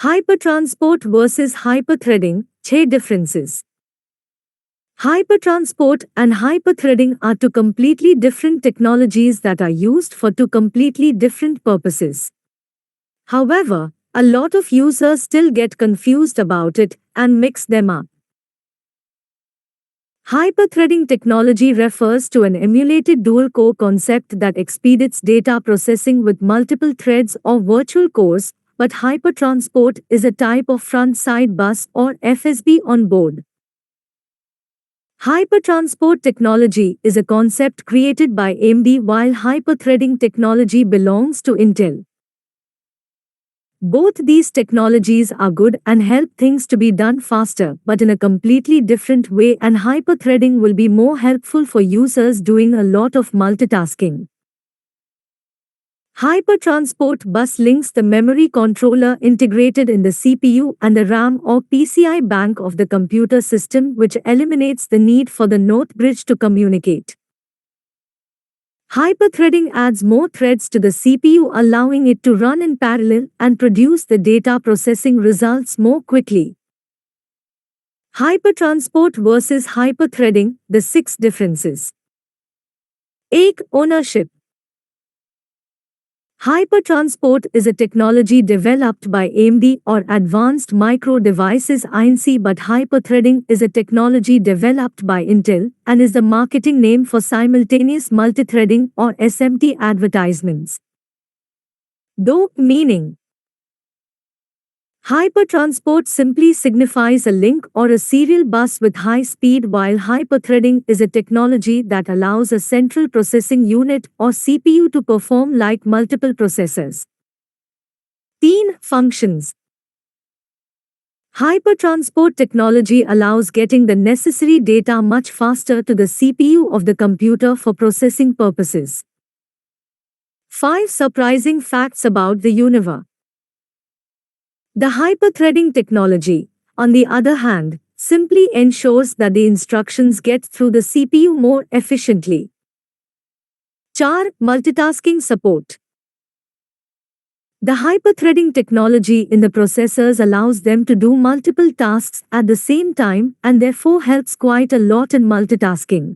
Hypertransport versus hyperthreading, 6 differences. Hypertransport and hyperthreading are two completely different technologies that are used for two completely different purposes. However, a lot of users still get confused about it and mix them up. Hyperthreading technology refers to an emulated dual-core concept that expedites data processing with multiple threads or virtual cores, but hypertransport is a type of front-side bus or FSB on board. Hypertransport technology is a concept created by AMD while hyperthreading technology belongs to Intel. Both these technologies are good and help things to be done faster, but in a completely different way, and hyperthreading will be more helpful for users doing a lot of multitasking. Hypertransport bus links the memory controller integrated in the CPU and the RAM or PCI bank of the computer system, which eliminates the need for the NOT bridge to communicate. Hyperthreading adds more threads to the CPU, allowing it to run in parallel and produce the data processing results more quickly. Hypertransport versus hyperthreading, the 6 differences. 1. Ownership. Hypertransport is a technology developed by AMD or Advanced Micro Devices Inc., but hyperthreading is a technology developed by Intel and is the marketing name for simultaneous multithreading or SMT advertisements. Though meaning. Hypertransport simply signifies a link or a serial bus with high speed, while hyperthreading is a technology that allows a central processing unit or CPU to perform like multiple processors. 13. Functions. Hypertransport technology allows getting the necessary data much faster to the CPU of the computer for processing purposes. 5. Surprising facts about the universe. The hyperthreading technology, on the other hand, simply ensures that the instructions get through the CPU more efficiently. 4. Multitasking support. The hyperthreading technology in the processors allows them to do multiple tasks at the same time and therefore helps quite a lot in multitasking.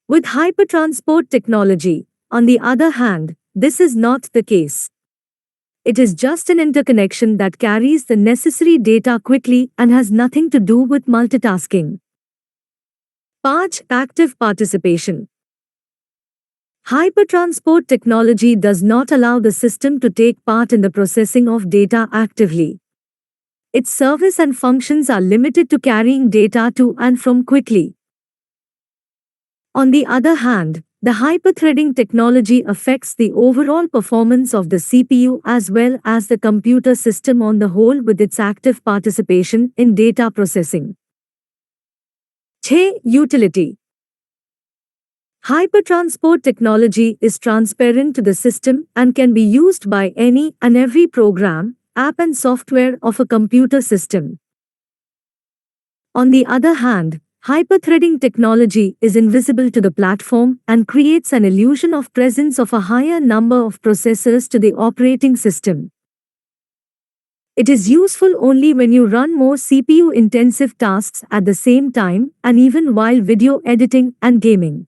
With hypertransport technology, on the other hand, this is not the case. It is just an interconnection that carries the necessary data quickly and has nothing to do with multitasking. 5. Active participation. Hypertransport technology does not allow the system to take part in the processing of data actively. Its service and functions are limited to carrying data to and from quickly. On the other hand, the hyperthreading technology affects the overall performance of the CPU as well as the computer system on the whole with its active participation in data processing. 6. Utility. Hypertransport technology is transparent to the system and can be used by any and every program, app and software of a computer system. On the other hand, hyperthreading technology is invisible to the platform and creates an illusion of presence of a higher number of processors to the operating system. It is useful only when you run more CPU-intensive tasks at the same time and even while video editing and gaming.